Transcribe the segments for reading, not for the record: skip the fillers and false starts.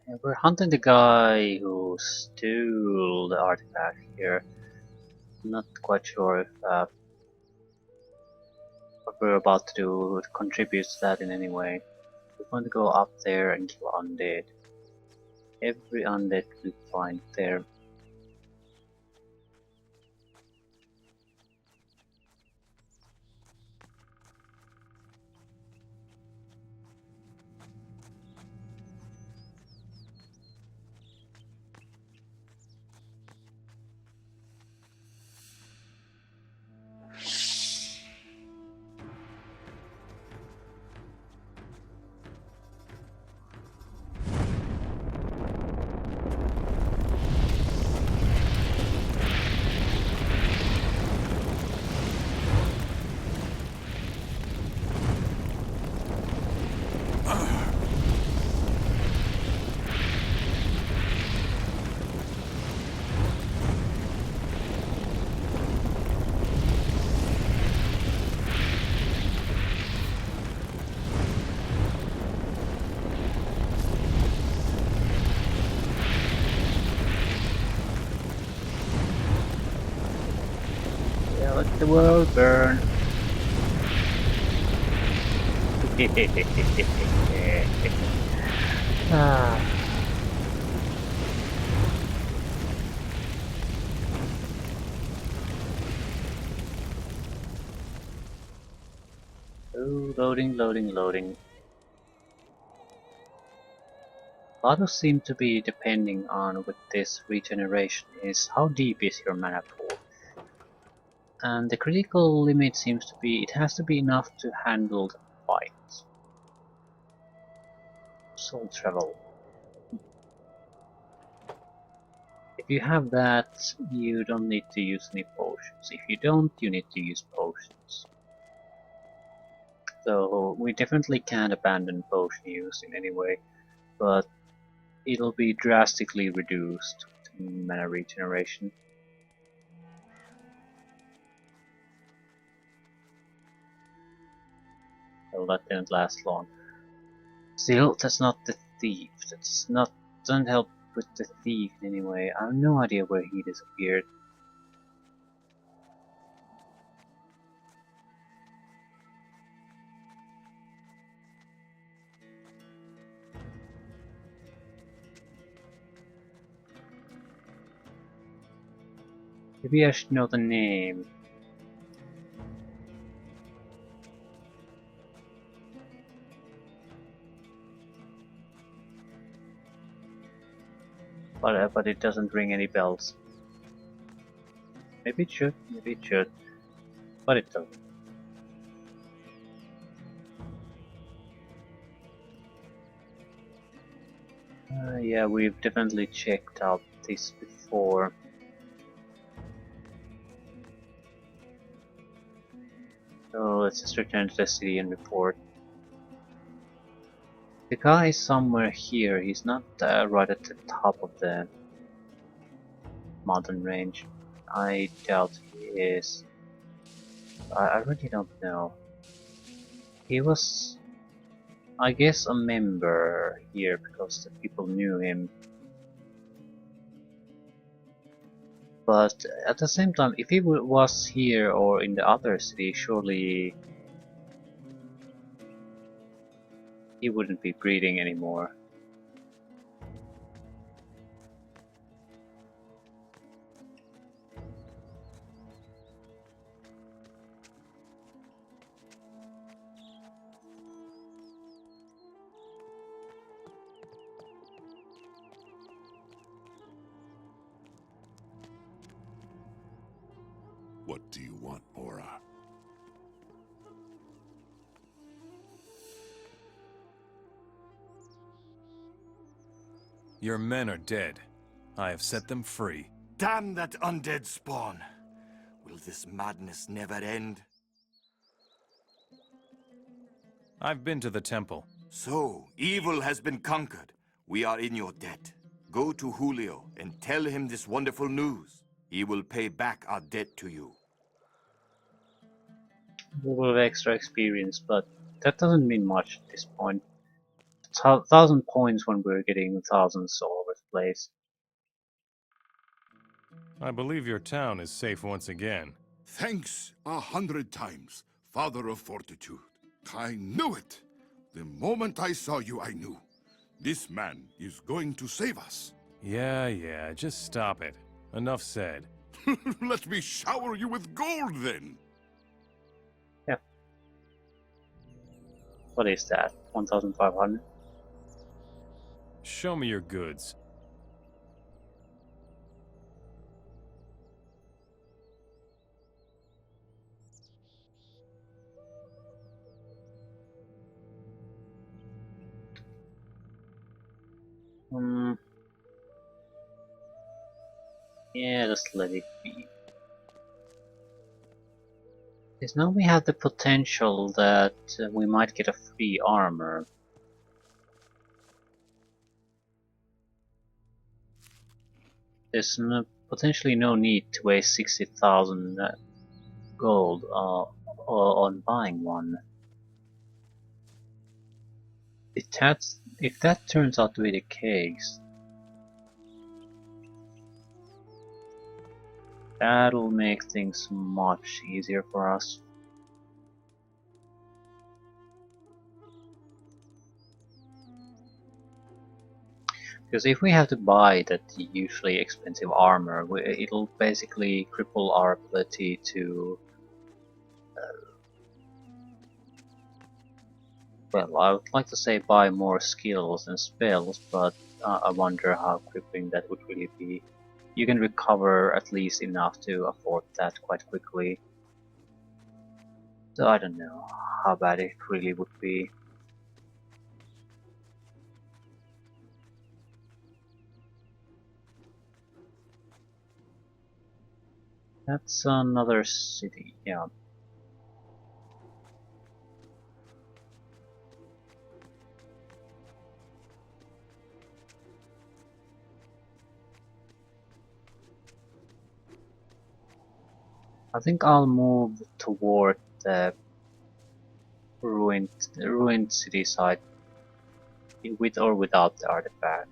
Yeah, we're hunting the guy who stole the artifact here. Not quite sure if what we're about to do contributes to that in any way. We're going to go up there and kill undead. Every undead we find there. Yeah, let the world burn. Ah. Oh, loading, loading, loading. What will seem to be depending on with this regeneration is how deep is your mana pool. And the critical limit seems to be it has to be enough to handle the fight. Soul travel. If you have that, you don't need to use any potions. If you don't, you need to use potions. So we definitely can't abandon potion use in any way, but it'll be drastically reduced with mana regeneration. So that didn't last long. Still, that's not the thief. Doesn't help with the thief in any way. I have no idea where he disappeared. Maybe I should know the name. But it doesn't ring any bells. Maybe it should, but it doesn't. Yeah, we've definitely checked out this before. So let's just return to the city and report. The guy is somewhere here. He's not right at the top of the mountain range. I doubt he is. I really don't know. He was, I guess, a member here because the people knew him. But at the same time, if he was here or in the other city, surely he wouldn't be breeding anymore. What do you want, Mora? Your men are dead. I have set them free. Damn that undead spawn! Will this madness never end? I've been to the temple. So, evil has been conquered. We are in your debt. Go to Julio and tell him this wonderful news. He will pay back our debt to you. A little extra experience, but that doesn't mean much at this point. 1,000 points when we're getting thousands all over the place. I believe your town is safe once again. Thanks 100 times, Father of Fortitude. I knew it! The moment I saw you, I knew. This man is going to save us. Yeah, just stop it. Enough said. Let me shower you with gold, then. Yeah. What is that? 1,500? Show me your goods. Yeah, just let it be. Because now we have the potential that we might get a free armor. There's potentially no need to waste 60,000 gold on buying one. If that turns out to be the case, that'll make things much easier for us. Because if we have to buy that usually expensive armor, it'll basically cripple our ability to... well, I would like to say buy more skills and spells, but I wonder how crippling that would really be. You can recover at least enough to afford that quite quickly. So I don't know how bad it really would be. That's another city, yeah. I think I'll move toward the ruined city side, with or without the artifact.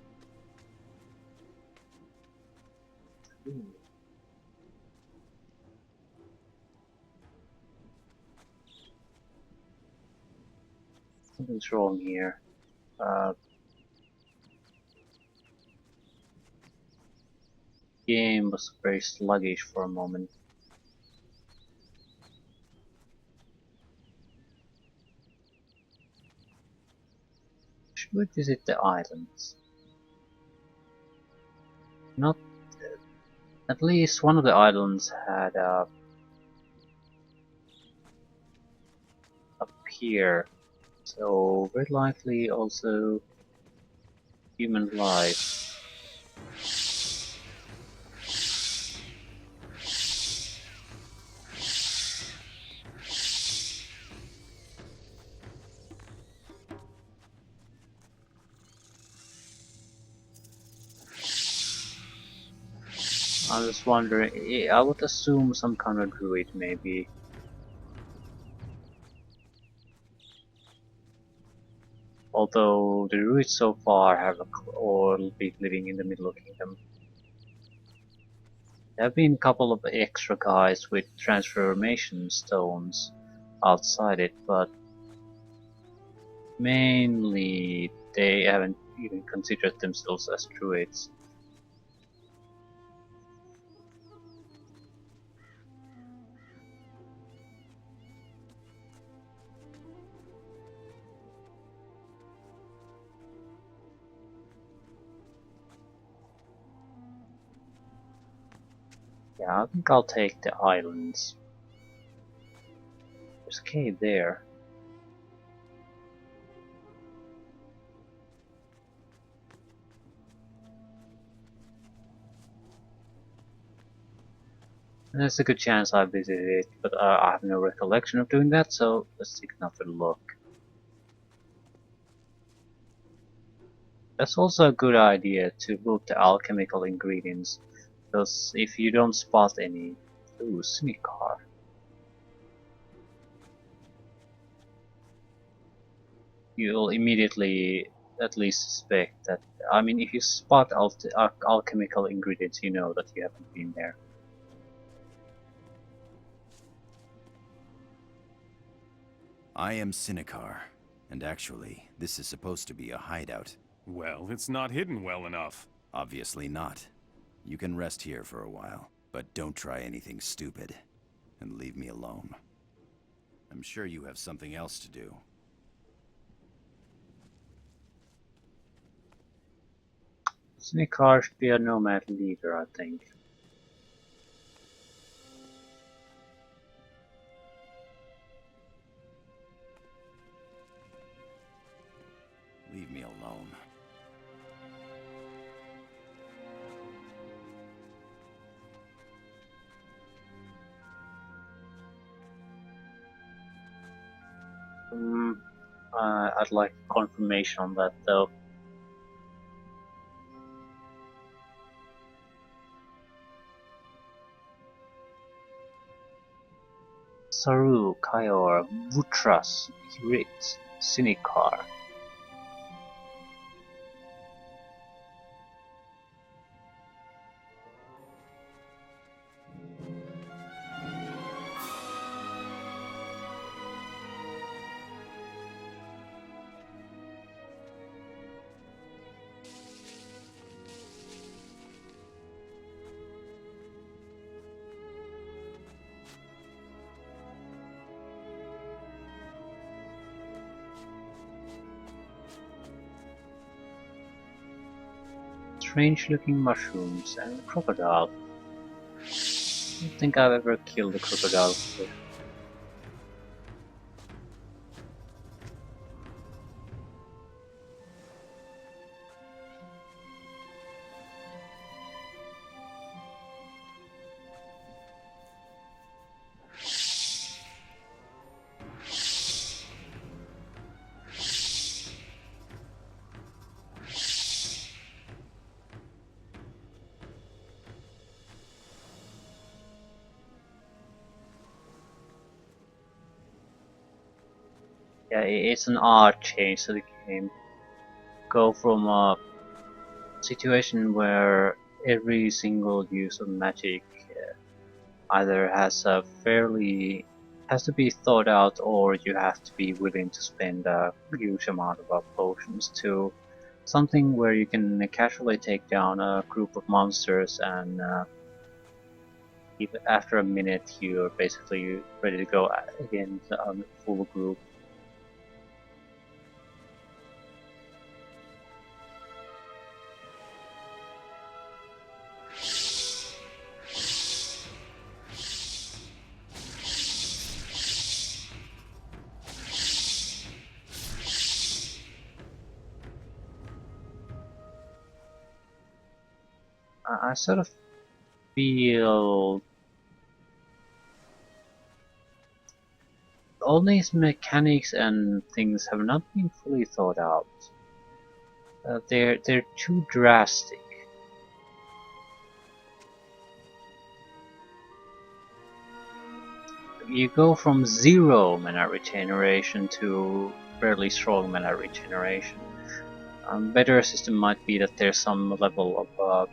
Something's wrong here. Game was very sluggish for a moment. Should we visit the islands? Not. At least one of the islands had a pier, so very likely also human life. I'm just wondering, I would assume some kind of druid maybe. Although the druids so far have all been living in the Middle Kingdom. There have been a couple of extra guys with transformation stones outside it, but mainly they haven't even considered themselves as druids. Yeah, I think I'll take the islands. There's a cave there. And there's a good chance I visited it, but I have no recollection of doing that, so let's take another look. That's also a good idea to loot the alchemical ingredients, because if you don't spot any... Ooh, Sneakar. You'll immediately at least suspect that. I mean, if you spot alchemical ingredients, you know that you haven't been there. I am Sinikar, and actually, this is supposed to be a hideout. Well, it's not hidden well enough. Obviously not. You can rest here for a while, but don't try anything stupid. And leave me alone. I'm sure you have something else to do. Snikar should be a nomad leader, I think. Leave me alone. I'd like confirmation on that though. Saru, Kayor, Vutras, Hirit, Sinikar. Strange looking mushrooms and a crocodile. I don't think I've ever killed a crocodile before. Yeah, it's an odd change to the game. Go from a situation where every single use of magic either has to be thought out, or you have to be willing to spend a huge amount of potions, to something where you can casually take down a group of monsters and even after a minute you're basically ready to go against a full group. I sort of feel all these mechanics and things have not been fully thought out. They're too drastic. You go from 0 mana regeneration to fairly strong mana regeneration. Better system might be that there's some level of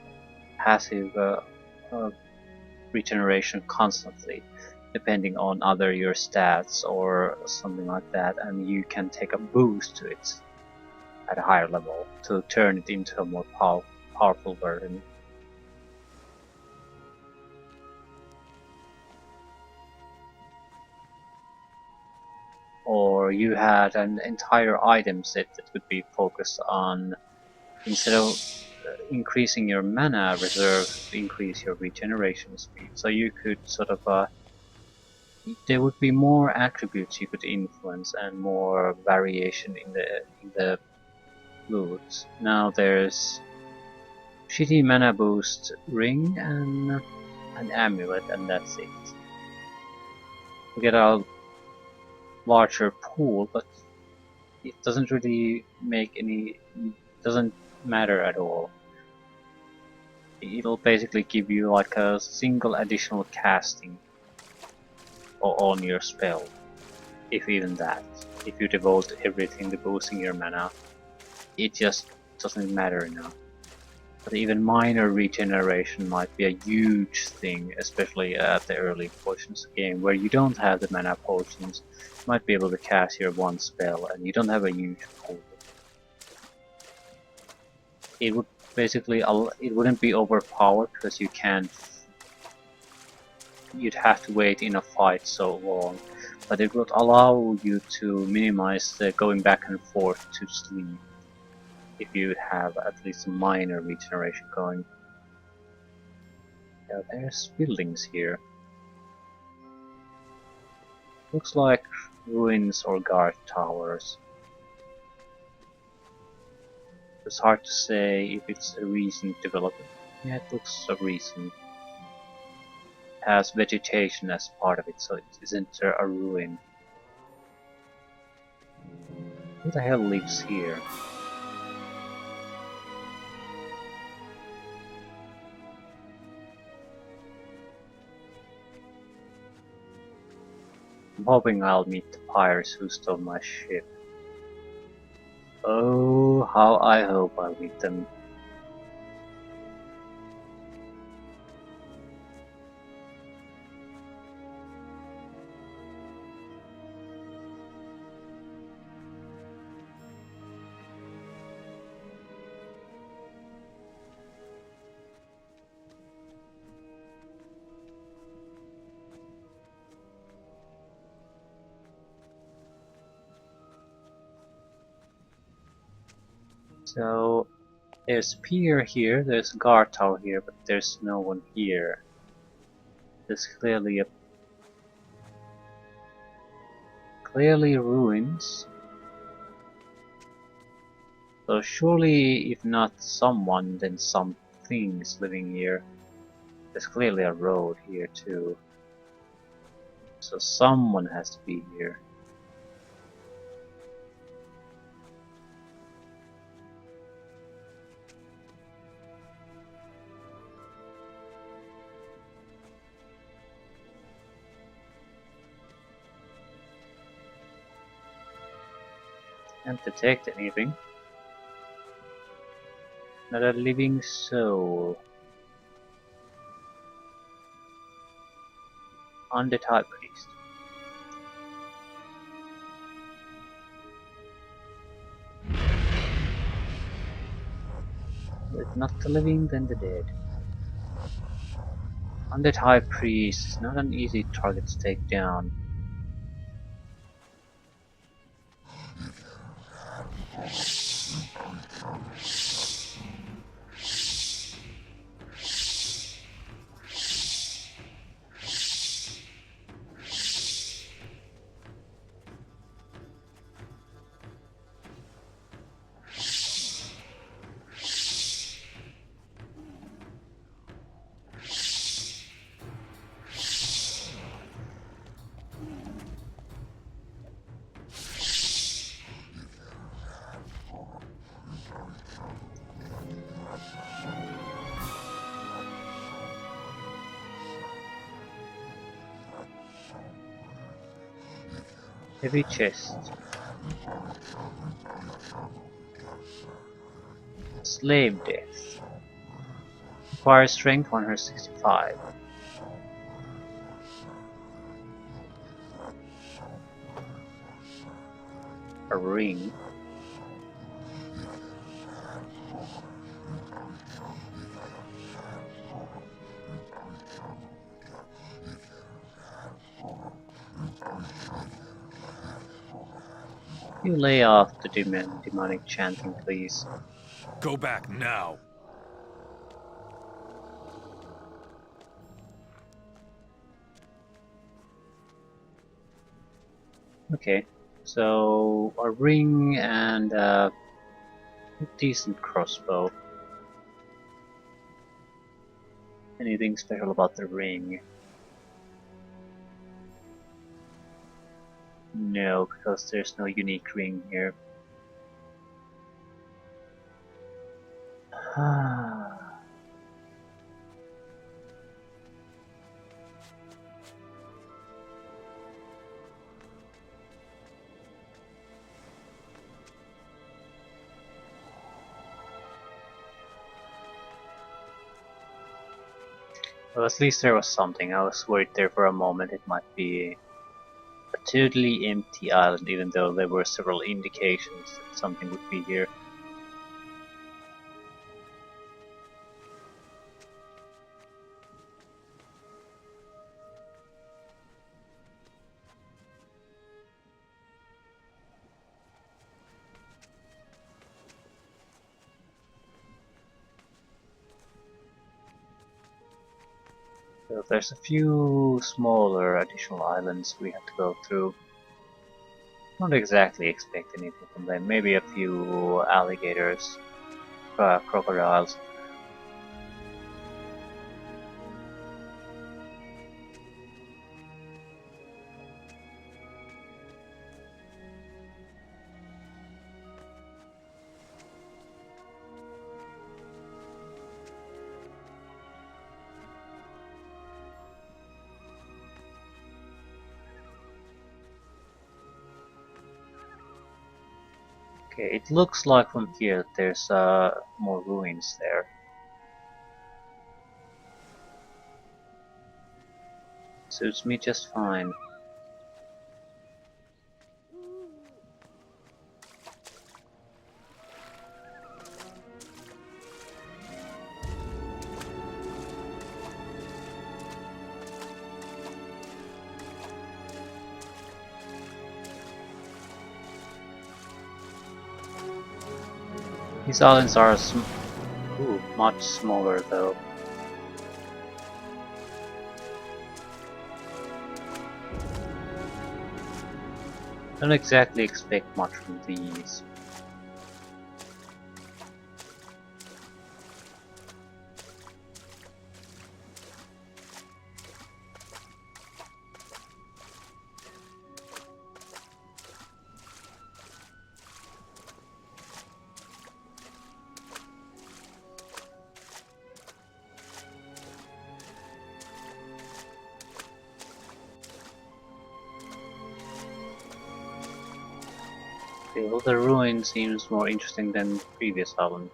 passive regeneration constantly, depending on either your stats or something like that, and you can take a boost to it at a higher level to turn it into a more powerful version. Or you had an entire item set that would be focused on, instead of increasing your mana reserve, increase your regeneration speed. So you could sort of there would be more attributes you could influence and more variation in the loots. Now there's shitty mana boost ring and an amulet, and that's it. You get a larger pool, but it doesn't really doesn't matter at all. It'll basically give you like a single additional casting on your spell, if even that, if you devote everything to boosting your mana. it just doesn't matter now. But even minor regeneration might be a huge thing, especially at the early portions of the game, where you don't have the mana potions. You might be able to cast your one spell, and you don't have a huge pool. It would basically, it wouldn't be overpowered because you can't. You'd have to wait in a fight so long, but it would allow you to minimize the going back and forth to sleep. If you have at least a minor regeneration going. Yeah, there's buildings here. Looks like ruins or guard towers. It's hard to say if it's a recent development. Yeah, it looks a recent. It has vegetation as part of it, so it isn't a ruin. Who the hell lives here? I'm hoping I'll meet the pirates who stole my ship. Oh, how I hope I'll meet them. So, there's a pier here, there's a guard tower here, but there's no one here. There's clearly ruins. So surely, if not someone, then something is living here. There's clearly a road here too. So someone has to be here. Can't detect anything. Not a living soul. Undead High Priest. If not the living, then the dead. Undead High Priest is not an easy target to take down. Heavy chest. Slave death. Requires strength 165. A ring. You lay off the demonic chanting, please. Go back now. Okay, so a ring and a decent crossbow. Anything special about the ring? No, because there's no unique ring here. Well, at least there was something. I was worried there for a moment it might be a totally empty island, even though there were several indications that something would be here. So there's a few smaller additional islands we have to go through. Not exactly expect anything from them. Maybe a few alligators, crocodiles. Okay, it looks like from here that there's more ruins there. Suits me just fine. These islands are much smaller though. Don't exactly expect much from these. Okay, well, the ruin seems more interesting than the previous island.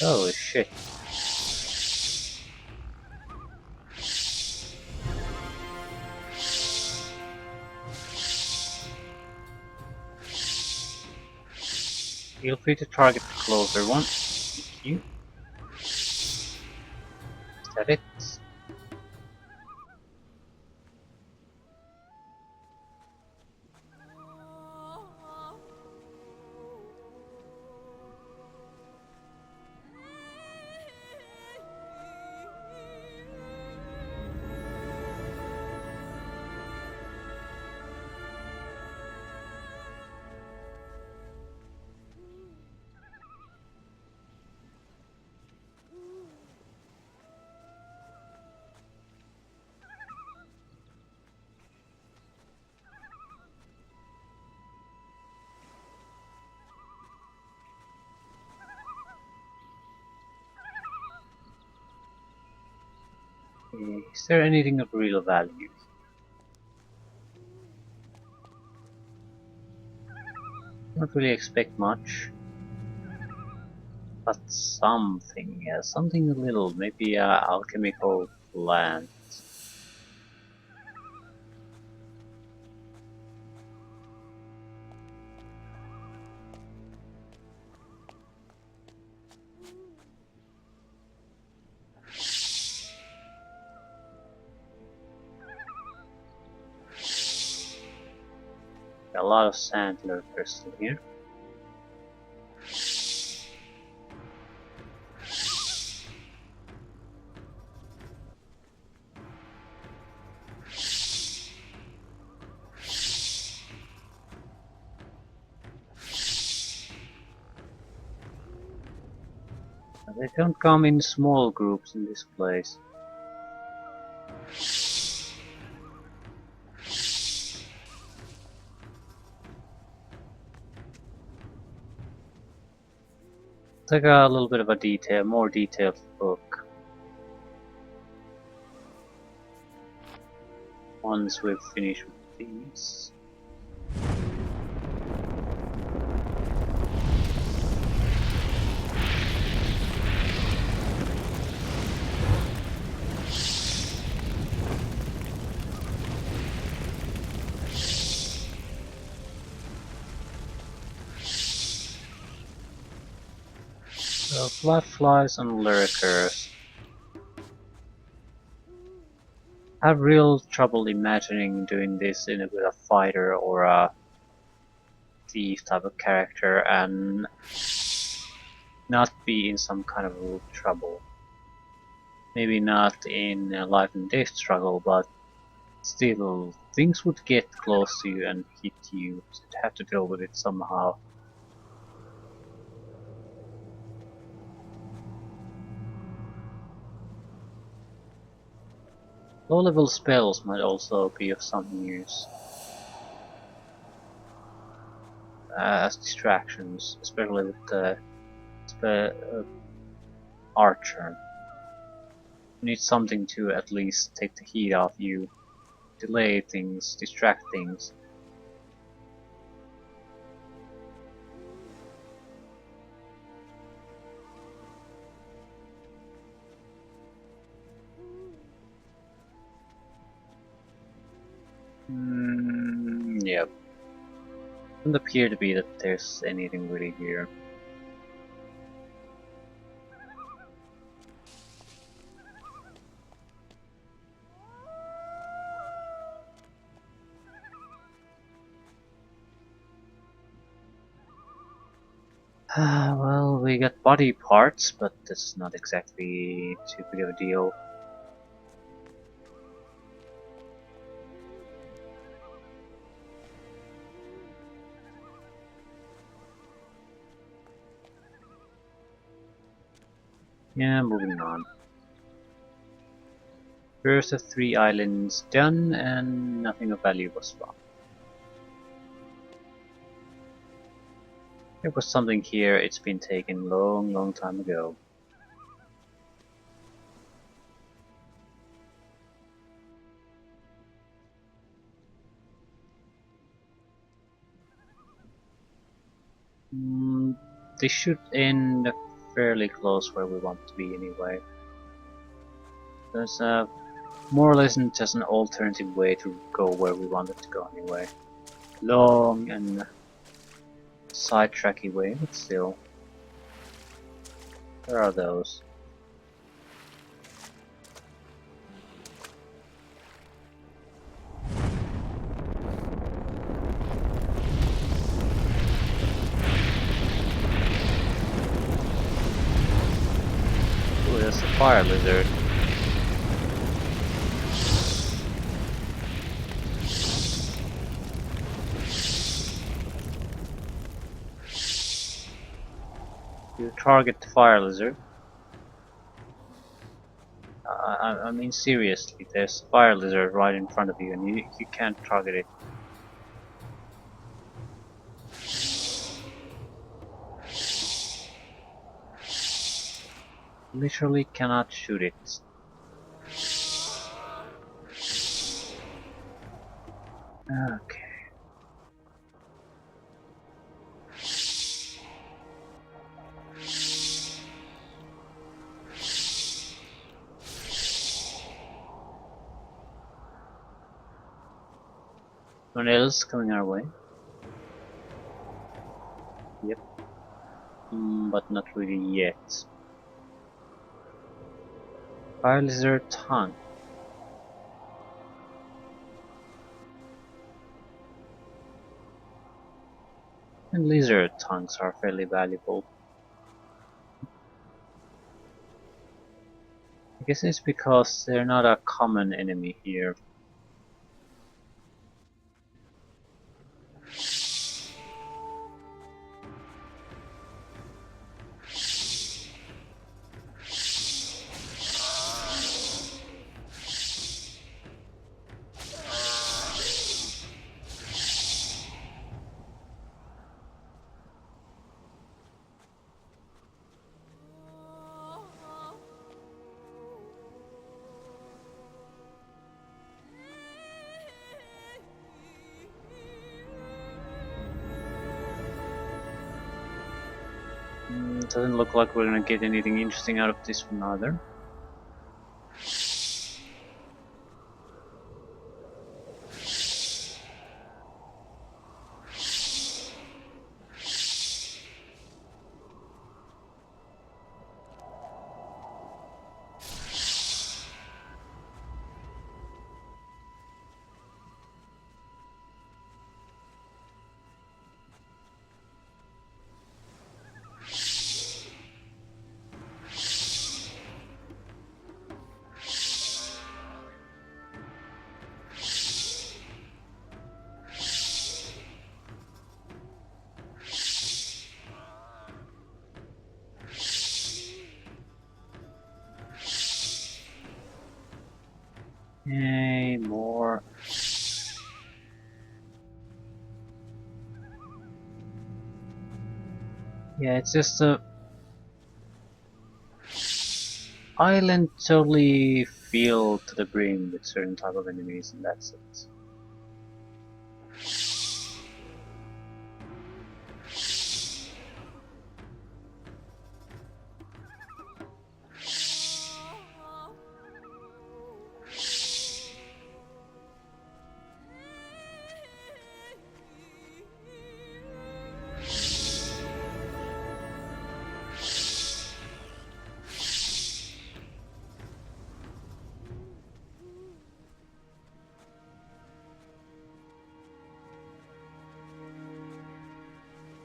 Oh shit. Feel free to target the closer one. Thank you. Is that it? Is there anything of real value? Not really expect much. But something, yeah, something a little, maybe a alchemical plant. A lot of sand lurkers in here. They don't come in small groups in this place. Take a little bit of a more detailed look once we've finished with these. So, bloodflies and lurkers. I have real trouble imagining doing this with a fighter or a thief type of character and not be in some kind of trouble. Maybe not in a life and death struggle, but still, things would get close to you and hit you, so you'd have to deal with it somehow. Low-level spells might also be of some use as distractions, especially with the archer. You need something to at least take the heat off you, delay things, distract things. Yep. Doesn't appear to be that there's anything really here. Well, we got body parts, but that's not exactly too big of a deal. Yeah, moving on. First of 3 islands done, and nothing of value was found. There was something here, it's been taken long time ago. This should end fairly close where we want to be anyway. There's more or less just an alternative way to go where we wanted to go anyway. Long and sidetracky way, but still. Where are those? Oh, there's a fire lizard. You target the fire lizard. I mean seriously, there's a fire lizard right in front of you and you can't target it. Literally cannot shoot it. Okay. Anyone else coming our way? Yep. But not really yet. Fire lizard tongue. And lizard tongues are fairly valuable. I guess it's because they're not a common enemy here. Doesn't look like we're gonna get anything interesting out of this one either. Yay, more. Yeah, it's just a island totally filled to the brim with certain type of enemies, and that's it.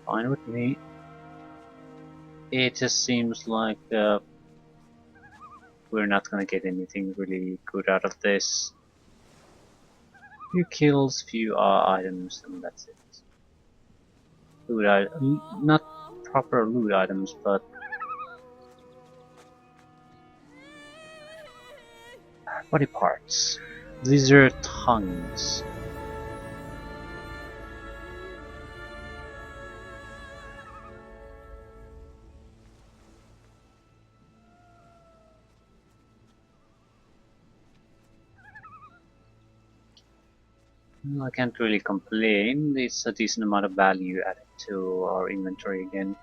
Fine with me. It just seems like we're not gonna get anything really good out of this. Few kills, few items, and that's it. Not proper loot items, but body parts. These are tongues. Well, I can't really complain. It's a decent amount of value added to our inventory again.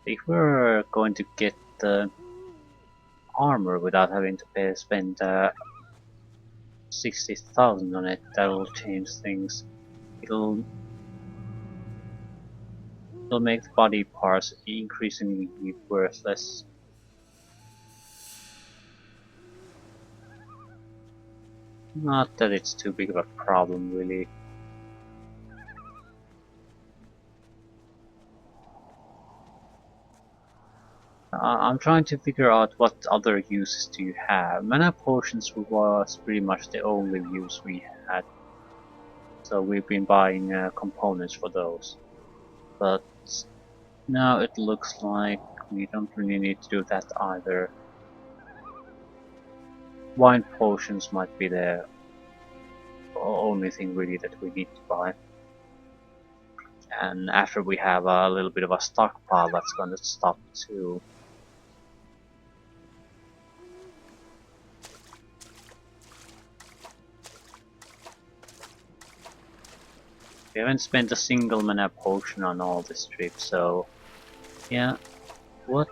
If we're going to get the armor without having to spend 60,000 on it, that will change things. It'll make the body parts increasingly worthless. Not that it's too big of a problem, really. I'm trying to figure out what other uses do you have. Mana potions was pretty much the only use we had, so we've been buying components for those. But now it looks like we don't really need to do that either. Wine potions might be the only thing really that we need to buy. And after we have a little bit of a stockpile, that's going to stop too. We haven't spent a single mana potion on all this trip, so yeah. What?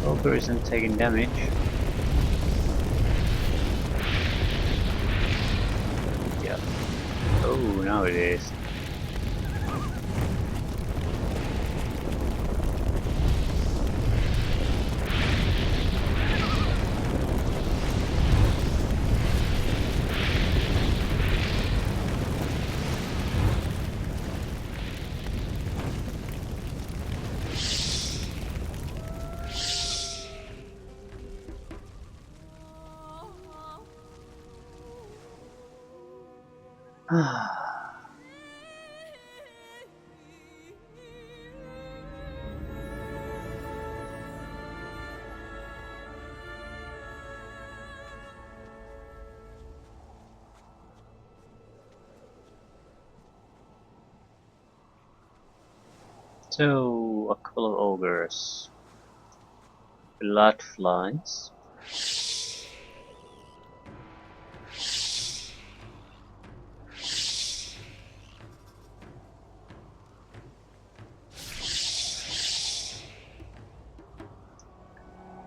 Ogre isn't taking damage. Yeah. Oh, now it is. So, a couple of ogres. Blood flies.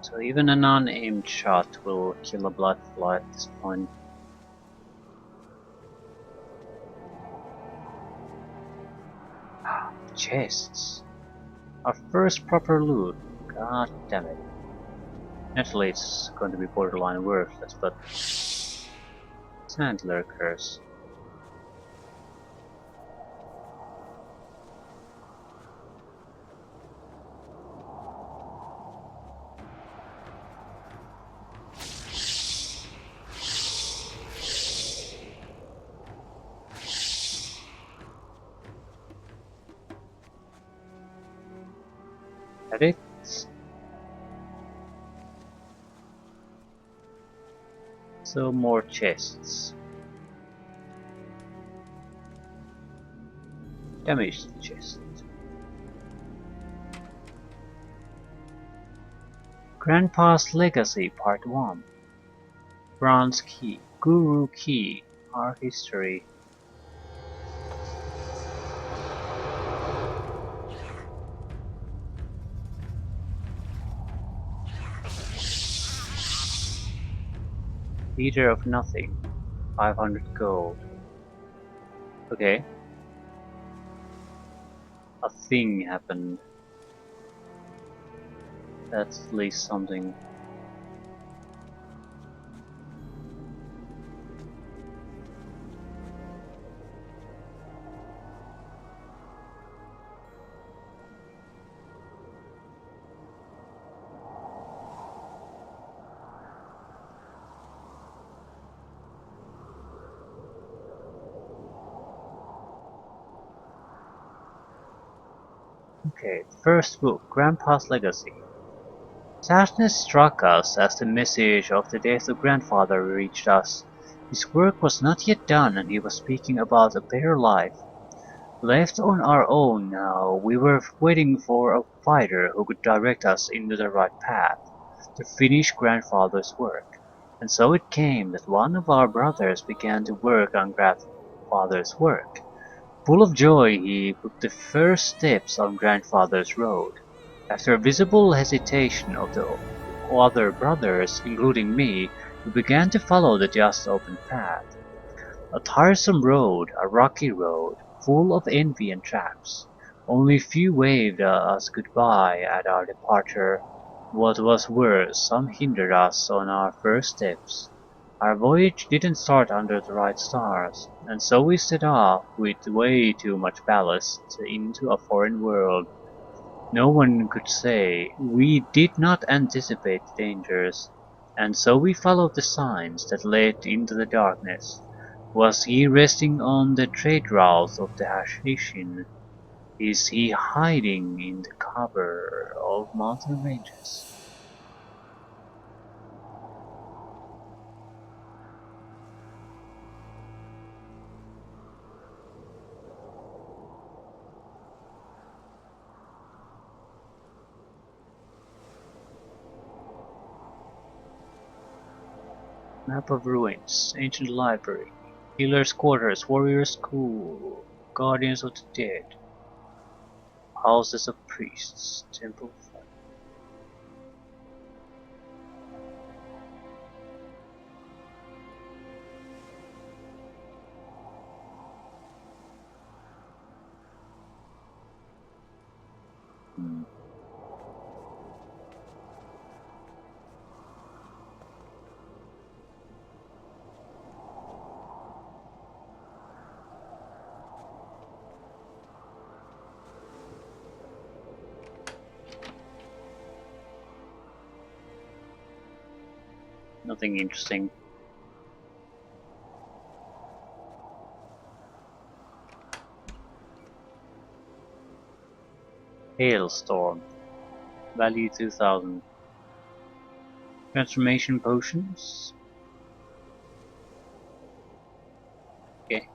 So even a non-aimed shot will kill a blood fly at this point. Chests. Our first proper loot. God damn it. Naturally it's going to be borderline worthless, but sand lurkers. That it? So more chests. Damage the chest. Grandpa's Legacy Part 1. Bronze Key. Guru Key. Our history. Leader of Nothing. 500 gold. Okay. A thing happened. That's at least something. Okay, first book, Grandpa's Legacy. Sadness struck us as the message of the death of grandfather reached us. His work was not yet done and he was speaking about a better life. Left on our own now, we were waiting for a fighter who could direct us into the right path, to finish grandfather's work. And so it came that one of our brothers began to work on grandfather's work. Full of joy he took the first steps on grandfather's road. After visible hesitation of the other brothers, including me, we began to follow the just opened path. A tiresome road, a rocky road, full of envy and traps. Only few waved us goodbye at our departure. What was worse, some hindered us on our first steps. Our voyage didn't start under the right stars, and so we set off with way too much ballast into a foreign world. No one could say we did not anticipate the dangers, and so we followed the signs that led into the darkness. Was he resting on the trade routes of the Hashishin? Is he hiding in the cover of mountain ranges? Map of ruins, ancient library, healers' quarters, warriors' school, guardians of the dead, houses of priests, temple. Hmm. Nothing interesting. Hailstorm. Value 2000. Transformation potions. Okay,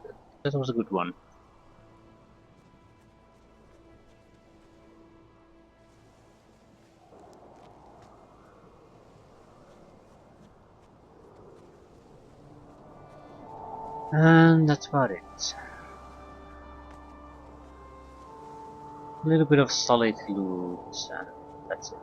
that was a good one. And that's about it. A little bit of solid loot, and that's it.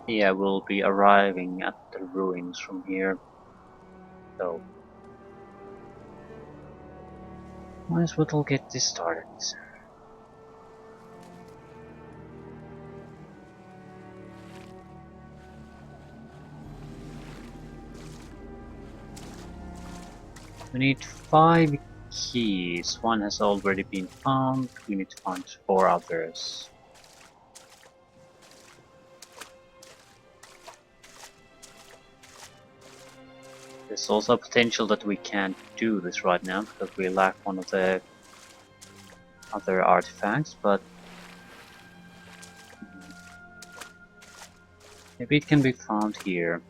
Yeah, we'll be arriving at the ruins from here, so might as well get this started. We need 5 keys. One has already been found. We need to find 4 others. There's also potential that we can't do this right now because we lack one of the other artifacts, but maybe it can be found here.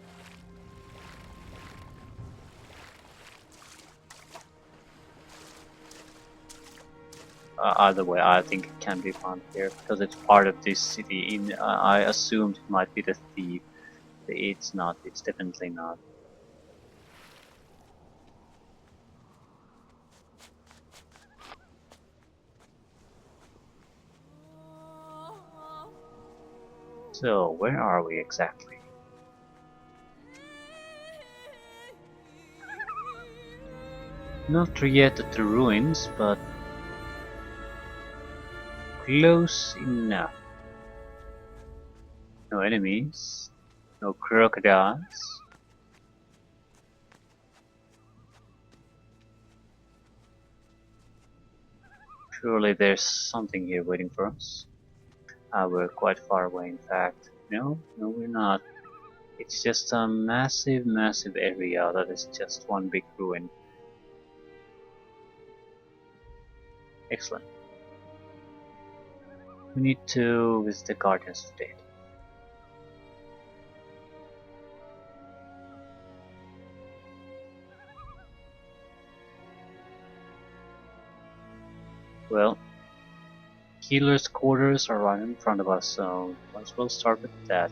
Either way, I think it can be found here because it's part of this city. I assumed it might be the thief. It's not. It's definitely not. So, where are we exactly? Not yet at the ruins, but close enough. No enemies, no crocodiles. Surely there's something here waiting for us. We're quite far away, in fact. No, we're not. It's just a massive, massive area that is just one big ruin. Excellent. We need to visit the Guardians of Death. Well, Healer's quarters are right in front of us, so might as well start with that.